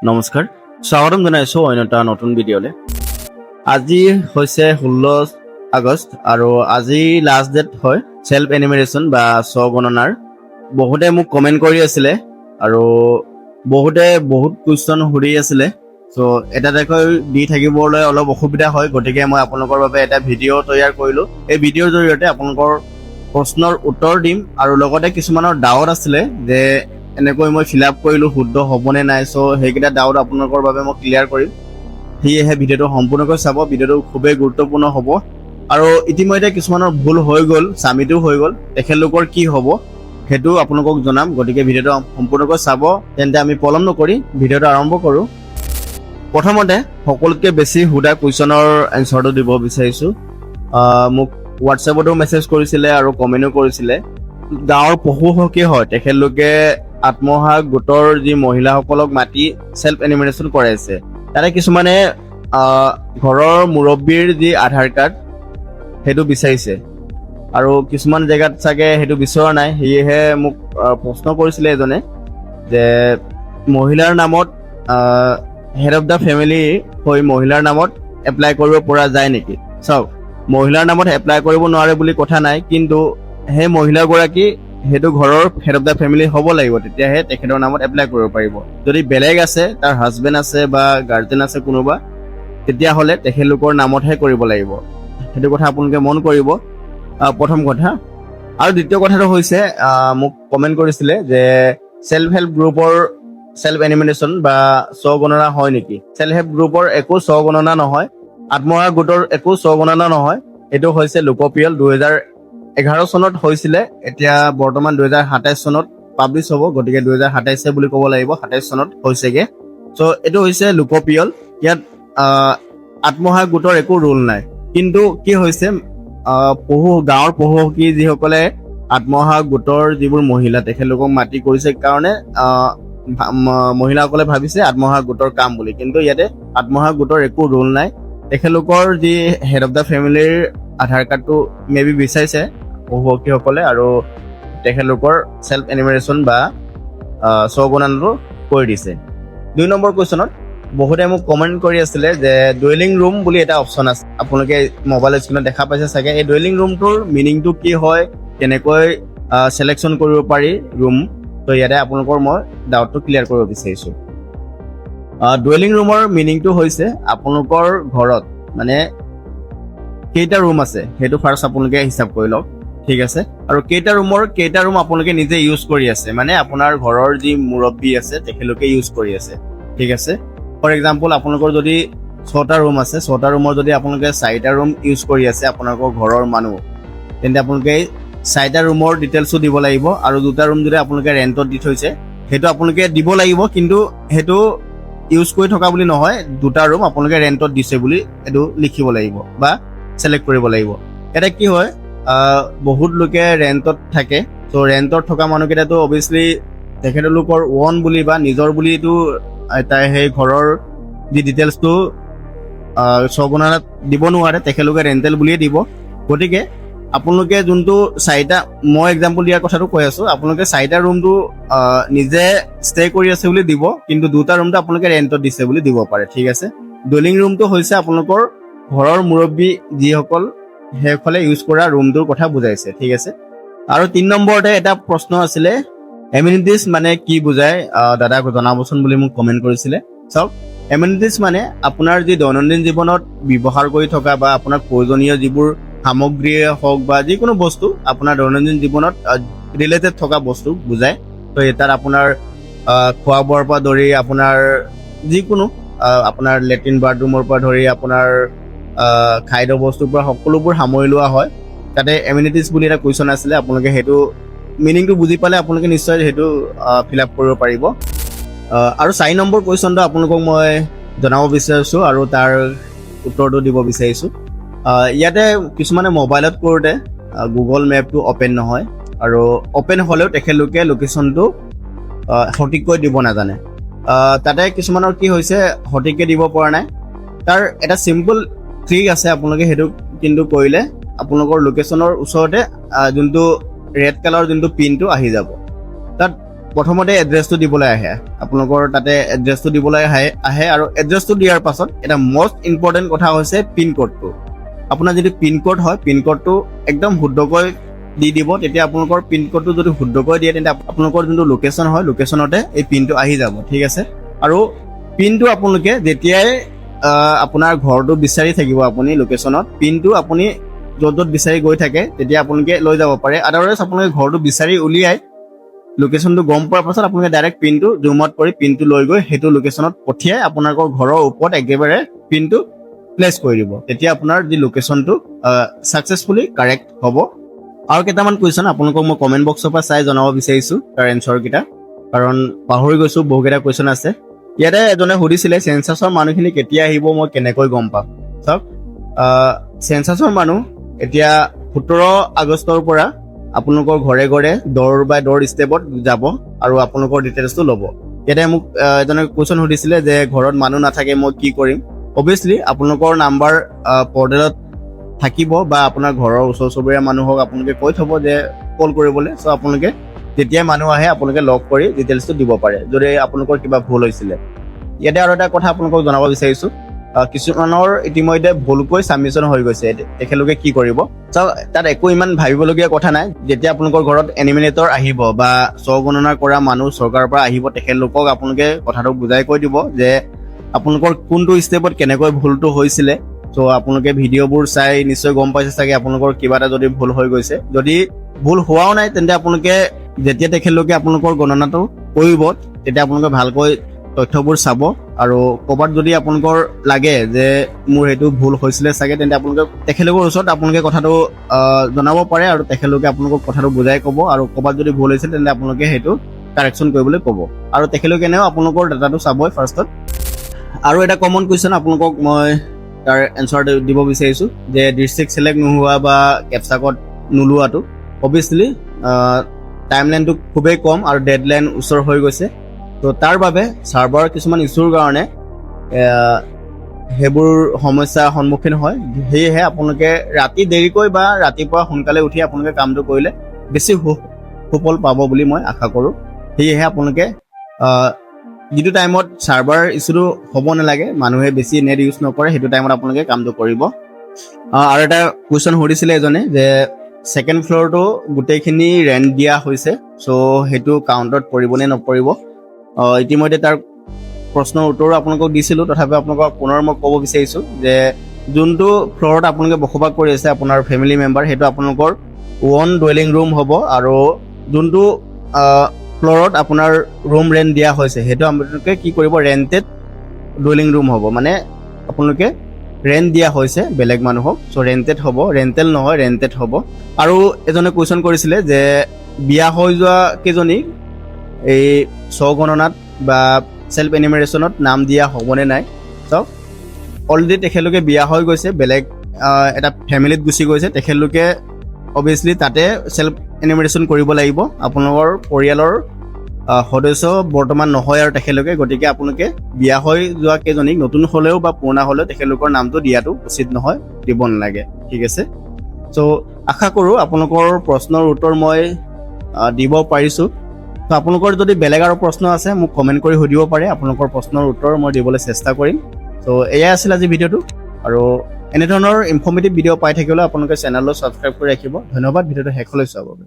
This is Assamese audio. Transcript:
নমস্কাৰ, স্বাগতম জনাইছোঁ অন্য এটা নতুন ভিডিঅ'লৈ। আজি হৈছে 16 আগষ্ট আৰু আজি লাষ্ট ডেট হয় চেল্ফ এনিমেৰেশ্যন বা স্বগণনাৰ। বহুতে মোক কমেণ্ট কৰি আছিলে আৰু বহুতে বহুত কুৱেশ্যন সুধি আছিলে। চ' এটা এটাকৈ দি থাকিবলৈ অলপ অসুবিধা হয়, গতিকে মই আপোনালোকৰ বাবে এটা ভিডিঅ' তৈয়াৰ কৰিলোঁ। এই ভিডিঅ'ৰ জৰিয়তে আপোনালোকৰ প্ৰশ্নৰ উত্তৰ দিম আৰু লগতে কিছুমানৰ ডাউট আছিলে যে এনেকৈ মই ফিল আপ কৰিলোঁ শুদ্ধ হ'বনে নাই। চ' সেইকেইটা ডাউট আপোনালোকৰ বাবে মই ক্লিয়াৰ কৰিম। সেয়েহে ভিডিঅ'টো সম্পূৰ্ণকৈ চাব, ভিডিঅ'টো খুবেই গুৰুত্বপূৰ্ণ হ'ব। আৰু ইতিমধ্যে কিছুমানৰ ভুল হৈ গ'ল, চামিটো হৈ গ'ল, তেখেতলোকৰ কি হ'ব সেইটো আপোনালোকক জনাম। গতিকে ভিডিঅ'টো সম্পূৰ্ণকৈ চাব। তেন্তে আমি পলম নকৰি ভিডিঅ'টো আৰম্ভ কৰোঁ। প্ৰথমতে সকলোতকৈ বেছি সোধা কুৱেশ্যনৰ এনচাৰটো দিব বিচাৰিছোঁ। মোক হোৱাটছএপতো মেছেজ কৰিছিলে আৰু কমেণ্টো কৰিছিলে। গাঁৱৰ পশুসখী হয়, তেখেতলোকে আত্মসহায়ক গোটৰ যি মহিলাসকলক মাতি চেল্ফ এনিমেৰেশ্যন কৰাইছে। তাতে কিছুমানে ঘৰৰ মুৰব্বীৰ যি আধাৰ কাৰ্ড সেইটো বিচাৰিছে আৰু কিছুমান জেগাত চাগে সেইটো বিচৰা নাই। সেয়েহে মোক প্ৰশ্ন কৰিছিলে এজনে যে মহিলাৰ নামত হেড অফ দ্য ফেমিলি হৈ মহিলাৰ নামত এপ্লাই কৰিব পৰা যায় নেকি? চাওক, মহিলাৰ নামত এপ্লাই কৰিব নোৱাৰে বুলি কথা নাই, কিন্তু সেই মহিলাগৰাকী সেইটো ঘৰৰ হেড অফ দ্য ফেমিলি হ'ব লাগিব, তেতিয়াহে তেখেতৰ নামত এপ্লাই কৰিব পাৰিব। যদি বেলেগ আছে, তাৰ হাজবেণ্ড আছে বা গাৰ্জেন আছে কোনোবা, তেতিয়াহ'লে তেখেতলোকৰ নামতহে কৰিব লাগিব। সেইটো কথা আপোনালোকে মন কৰিব, প্ৰথম কথা। আৰু দ্বিতীয় কথাটো হৈছে মোক কমেণ্ট কৰিছিলে যে চেল্ফ হেল্প গ্ৰুপৰ চেল্ফ এনিমেৰেশ্যন বা স্বগণনা হয় নেকি? চেল্ফ হেল্প গ্ৰুপৰ একো স্বগণনা নহয়, আত্মসহায়ক গোটৰ একো স্বগণনা নহয়। এইটো হৈছে লোকপিয়ল। 2011 চনত হৈছিলে, এতিয়া বৰ্তমান 2027 চনত পাব্লিছ হ'ব, গতিকে 2027 বুলি ক'ব লাগিব, 27 চনত হৈছেগে। চ' এইটো হৈছে লোকপিয়ল। ইয়াত আত্মসহায়ক গোটৰ একো ৰোল নাই। কিন্তু কি হৈছে, গাঁৱৰ পশুসখী যিসকলে আত্মসহায়ক গোটৰ যিবোৰ মহিলা, তেখেতলোকক মাতি কৰিছে কাৰণে মহিলাসকলে ভাবিছে আত্মসহায়ক গোটৰ কাম বুলি। কিন্তু ইয়াতে আত্মসহায়ক গোটৰ একো ৰোল নাই। তেখেতলোকৰ যি হেড অফ দ্য ফেমিলিৰ আধাৰ কাৰ্ডটো মে বি বিচাৰিছে পশুসখীসকলে আৰু তেখেতলোকৰ চেল্ফ এনিমেৰেশ্যন বা স্বগণনাটো কৰি দিছে। 2 নম্বৰ কুৱেশ্যনত বহুতে মোক কমেণ্ট কৰি আছিলে যে ডুৱেলিং ৰুম বুলি এটা অপশ্যন আছে, আপোনালোকে মোবাইল স্ক্ৰীণত দেখা পাইছে চাগে। এই ডুৱেলিং ৰুমটোৰ মিনিংটো কি হয়, কেনেকৈ চিলেকশ্যন কৰিব পাৰি ৰুম, তো ইয়াতে আপোনালোকৰ মই ডাউটটো ক্লিয়াৰ কৰিব বিচাৰিছোঁ। ডুৱেলিং ৰুমৰ মিনিংটো হৈছে আপোনালোকৰ ঘৰত মানে কেইটা ৰুম আছে সেইটো ফাৰ্ষ্ট আপোনালোকে হিচাপ কৰি লওক, ঠিক আছে। আৰু কেইটা ৰুম আপোনালোকে নিজে ইউজ কৰি আছে, মানে আপোনাৰ ঘৰৰ যি মুৰব্বী আছে তেখেতলোকে ইউজ কৰি আছে, ঠিক আছে। ফৰ এক্সাম্পল, আপোনালোকৰ যদি 6টা ৰুম আছে, 6টা ৰুমৰ যদি আপোনালোকে 4টা ৰুম ইউজ কৰি আছে আপোনালোকৰ ঘৰৰ মানুহ, তেন্তে আপোনালোকে 4টা ৰুমৰ ডিটেইলছো দিব লাগিব। আৰু 2টা ৰুম যদি আপোনালোকে ৰেণ্টত দি থৈছে সেইটো আপোনালোকে দিব লাগিব, কিন্তু সেইটো ইউজ কৰি থকা বুলি নহয়, 2টা ৰুম আপোনালোকে ৰেণ্টত দিছে বুলি এইটো লিখিব লাগিব বা চিলেক্ট কৰিব লাগিব। এতিয়া কি হয়, বহুত লোকে ৰেণ্টত থাকে। চ' ৰেণ্টত থকা মানুহকেইটাতো অভিয়াছলি তেখেতলোকৰ ওন বুলি বা নিজৰ বুলিতো সেই ঘৰৰ যি ডিটেইলছটো স্বগণনাত দিব নোৱাৰে, তেখেতলোকে ৰেণ্টেল বুলিয়ে দিব। গতিকে আপোনালোকে যোনটো 4টা, মই এক্সাম্পল দিয়াৰ কথাটো কৈ আছোঁ, আপোনালোকে 4টা ৰুমটো নিজে ষ্টে কৰি আছে বুলি দিব, কিন্তু 2টা ৰুমটো আপোনালোকে ৰেণ্টত দিছে বুলি দিব পাৰে, ঠিক আছে। ডুৱেলিং ৰুমটো হৈছে আপোনালোকৰ ঘৰৰ মুৰব্বী যিসকল, সেইসকলে ইউজ কৰা ৰুমটোৰ কথা বুজাইছে, ঠিক আছে। আৰু 3 নম্বৰতে এটা প্ৰশ্ন আছিলে, এমিনিটিজ মানে কি বুজায় দাদাক জনাবচোন বুলি মোক কমেণ্ট কৰিছিলে। চাওক, এমিনিটিজ মানে আপোনাৰ যি দৈনন্দিন জীৱনত ব্যৱহাৰ কৰি থকা বা আপোনাৰ প্ৰয়োজনীয় যিবোৰ সামগ্ৰীয়ে হওক বা যিকোনো বস্তু আপোনাৰ দৈনন্দিন জীৱনত ৰিলেটেড থকা বস্তু বুজায়। তো তাত আপোনাৰ খোৱা বোৱাৰ পৰা ধৰি আপোনাৰ যিকোনো আপোনাৰ লেট্ৰিন বাথৰুমৰ পৰা ধৰি আপোনাৰ খাদ্য বস্তুৰ পৰা সকলোবোৰ সামৰি লোৱা হয়। তাতে এমিনিটিজ বুলি এটা কুৱেশ্যন আছিলে, আপোনালোকে সেইটো মিনিংটো বুজি পালে আপোনালোকে নিশ্চয় সেইটো ফিল আপ কৰিব পাৰিব। আৰু 4 নম্বৰ কুৱেশ্যনটো আপোনালোকক মই জনাব বিচাৰিছোঁ আৰু তাৰ উত্তৰটো দিব বিচাৰিছোঁ। ইয়াতে কিছুমানে মোবাইলত কৰোঁতে গুগল মেপটো অ'পেন নহয়, আৰু অ'পেন হ'লেও তেখেতলোকে লোকেশ্যনটো সঠিককৈ দিব নাজানে। তাতে কিছুমানৰ কি হৈছে, সঠিককৈ দিব পৰা নাই। তাৰ এটা চিম্পল ট্ৰিক আছে, আপোনালোকে সেইটো কিন্তু কৰিলে আপোনালোকৰ লোকেশ্যনৰ ওচৰতে যোনটো ৰেড কালাৰৰ যোনটো পিনটো আহি যাব, তাত প্ৰথমতে এড্ৰেছটো দিবলৈ আহে, আপোনালোকৰ তাতে এড্ৰেছটো দিবলৈ আহে আৰু এড্ৰেছটো দিয়াৰ পাছত এটা মষ্ট ইম্পৰ্টেণ্ট কথা হৈছে পিন কোডটো। আপোনাৰ যদি পিন কোড হয়, পিন কোডটো একদম শুদ্ধকৈ দি দিব। তেতিয়া আপোনালোকৰ পিন কোডটো যদি শুদ্ধকৈ দিয়ে তেন্তে আপোনালোকৰ যোনটো লোকেশ্যন হয়, লোকেশ্যনতে এই পিনটো আহি যাব, ঠিক আছে। আৰু পিনটো আপোনালোকে যেতিয়াই আপোনাৰ ঘৰটো বিচাৰি থাকিব আপুনি লোকেশ্যনত, পিনটো আপুনি য'ত বিচাৰি গৈ থাকে তেতিয়া আপোনালোকে লৈ যাব পাৰে। আদাৰৱাইজ আপোনালোকে ঘৰটো বিচাৰি উলিয়াই লোকেশ্যনটো গম পোৱাৰ পাছত আপোনালোকে ডাইৰেক্ট পিনটো জুম আউট কৰি পিনটো লৈ গৈ সেইটো লোকেশ্যনত পঠিয়াই আপোনালোকৰ ঘৰৰ ওপৰত একেবাৰে পিনটো প্লেচ কৰি দিব। তেতিয়া আপোনাৰ যি লোকেশ্যনটো ছাকচেছফুলি কাৰেক্ট হ'ব। আৰু কেইটামান কুৱেশ্যন আপোনালোকক মই কমেণ্ট বক্সৰ পৰা চাই জনাব বিচাৰিছোঁ তাৰ এনচাৰকেইটা, কাৰণ পাহৰি গৈছোঁ, বহুকেইটা কুৱেশ্যন আছে। ইয়াতে এজনে সুধিছিলে চেঞ্চাছৰ মানুহখিনি কেতিয়া আহিব, মই কেনেকৈ গম পাম। চাওক, চেঞ্চাছৰ মানুহ এতিয়া 17 আগষ্টৰ পৰা আপোনালোকৰ ঘৰে ঘৰে ড'ৰ বাই ড'ৰ ষ্টেপত যাব আৰু আপোনালোকৰ ডিটেইলছটো ল'ব। ইয়াতে মোক এজনে কুৱেশ্যন সুধিছিলে যে ঘৰত মানুহ নাথাকে মই কি কৰিম। অবভিয়াছলি আপোনালোকৰ নাম্বাৰ পৰ্টেলত থাকিব বা আপোনাৰ ঘৰৰ ওচৰ চুবুৰীয়া মানুহক আপোনালোকে কৈ থ'ব যে কল কৰিবলৈ। চ' আপোনালোকে যেতিয়াই মানুহ আহে আপোনালোকে লগ কৰি ডিটেইলছটো দিব পাৰে যদি আপোনালোকৰ কিবা ভুল হৈছিলে। ইয়াতে আৰু এটা কথা আপোনালোকক জনাব বিচাৰিছোঁ, কিছুমানৰ ইতিমধ্যে ভুলকৈ ছাবমিশ্যন হৈ গৈছে, তেখেতলোকে কি কৰিব। চাওক, তাত একো ইমান ভাবিবলগীয়া কথা নাই। যেতিয়া আপোনালোকৰ ঘৰত এনিমিনেটৰ আহিব বা স্বগণনা কৰা মানুহ চৰকাৰৰ পৰা আহিব, তেখেতলোকক আপোনালোকে কথাটো বুজাই কৈ দিব যে আপোনালোকৰ কোনটো ষ্টেপত কেনেকৈ ভুলটো হৈছিলে। চ' আপোনালোকে ভিডিঅ'বোৰ চাই নিশ্চয় গম পাইছে চাগে আপোনালোকৰ কিবা এটা যদি ভুল হৈ গৈছে। যদি ভুল হোৱাও নাই তেন্তে আপোনালোকে যেতিয়া তেখেতলোকে আপোনালোকৰ গণনাটো কৰিব তেতিয়া আপোনালোকে ভালকৈ তথ্যবোৰ চাব আৰু ক'ৰবাত যদি আপোনালোকৰ লাগে যে মোৰ সেইটো ভুল হৈছিলে চাগে, তেন্তে আপোনালোকে তেখেতলোকৰ ওচৰত আপোনালোকে কথাটো জনাব পাৰে আৰু তেখেতলোকে আপোনালোকক কথাটো বুজাই ক'ব। আৰু ক'ৰবাত যদি ভুল হৈছিল তেন্তে আপোনালোকে সেইটো কাৰেকশ্যন কৰিবলৈ ক'ব আৰু তেখেতলোকে এনেও আপোনালোকৰ ডাটাটো চাবই ফাৰ্ষ্টত। আৰু এটা কমন কুৱেশ্যন আপোনালোকক মই তাৰ এনচাৰ দিব বিচাৰিছোঁ যে ডিষ্ট্ৰিক্ট ছিলেক্ট নোহোৱা বা কেপচা কোড নোলোৱাটো। অবভিয়াছলি টাইমলাইনটো খুবেই কম আৰু ডেডলাইন ওচৰ হৈ গৈছে। তো তাৰ বাবে ছাৰ্ভাৰ কিছুমান ইছ্যুৰ কাৰণে সেইবোৰ সমস্যাৰ সন্মুখীন হয়। সেয়েহে আপোনালোকে ৰাতি দেৰিকৈ বা ৰাতিপুৱা সোনকালে উঠি আপোনালোকে কামটো কৰিলে বেছি সুফল পাব বুলি মই আশা কৰোঁ। সেয়েহে আপোনালোকে যিটো টাইমত ছাৰ্ভাৰ ইছ্যুটো হ'ব নালাগে, মানুহে বেছি নেট ইউজ নকৰে, সেইটো টাইমত আপোনালোকে কামটো কৰিব। আৰু এটা কুৱেশ্যন সুধিছিলে এজনে যে ছেকেণ্ড ফ্ল'ৰটো গোটেইখিনি ৰেণ্ট দিয়া হৈছে, চ' সেইটো কাউণ্টত পৰিবনে নপৰিব। ইতিমধ্যে তাৰ প্ৰশ্নৰ উত্তৰো আপোনালোকক দিছিলোঁ, তথাপিও আপোনালোকক পুনৰ মই ক'ব বিচাৰিছোঁ যে যোনটো ফ্ল'ৰত আপোনালোকে বসবাস কৰি আছে আপোনাৰ ফেমিলি মেম্বাৰ, সেইটো আপোনালোকৰ ওন ডুৱেলিং ৰুম হ'ব। আৰু যোনটো ফ্ল'ৰত আপোনাৰ ৰুম ৰেণ্ট দিয়া হৈছে সেইটো আপোনালোকে কি কৰিব, ৰেণ্টেড ডুৱেলিং ৰুম হ'ব। মানে আপোনালোকে ৰেণ্ট দিয়া হৈছে বেলেগ মানুহক, চ' ৰেণ্টেড হ'ব, ৰেণ্টেল নহয় ৰেণ্টেড হ'ব। আৰু এজনে কুৱেশ্যন কৰিছিলে যে বিয়া হৈ যোৱা কেইজনী এই স্বগণনাত বা চেল্ফ এনিমেৰেশ্যনত নাম দিয়া হ'বনে নাই। চাওক, অলৰেডি তেখেতলোকে বিয়া হৈ গৈছে, বেলেগ এটা ফেমিলিত গুচি গৈছে, তেখেতলোকে অবভিয়াছলি তাতে চেল্ফ এনিমেৰেশ্যন কৰিব লাগিব। আপোনালোকৰ পৰিয়ালৰ সদস্য বৰ্তমান নহয় আৰু তেখেতলোকে, গতিকে আপোনালোকে বিয়া হৈ যোৱা কেইজনীক নতুন হ'লেও বা পুৰণা হ'লেও তেখেতলোকৰ নামটো দিয়াটো উচিত নহয়, দিব নালাগে, ঠিক আছে। চ' আশা কৰোঁ আপোনালোকৰ প্ৰশ্নৰ উত্তৰ মই দিব পাৰিছোঁ। তো আপোনালোকৰ যদি বেলেগ আৰু প্ৰশ্ন আছে মোক কমেণ্ট কৰি সুধিব পাৰে, আপোনালোকৰ প্ৰশ্নৰ উত্তৰ মই দিবলৈ চেষ্টা কৰিম। চ' এয়াই আছিল আজি ভিডিঅ'টো, আৰু এনেধৰণৰ ইনফৰ্মেটিভ ভিডিঅ' পাই থাকিবলৈ আপোনালোকে চেনেলটো ছাবস্ক্ৰাইব কৰি ৰাখিব। ধন্যবাদ ভিডিঅ'টো শেষলৈ চোৱাৰ বাবে।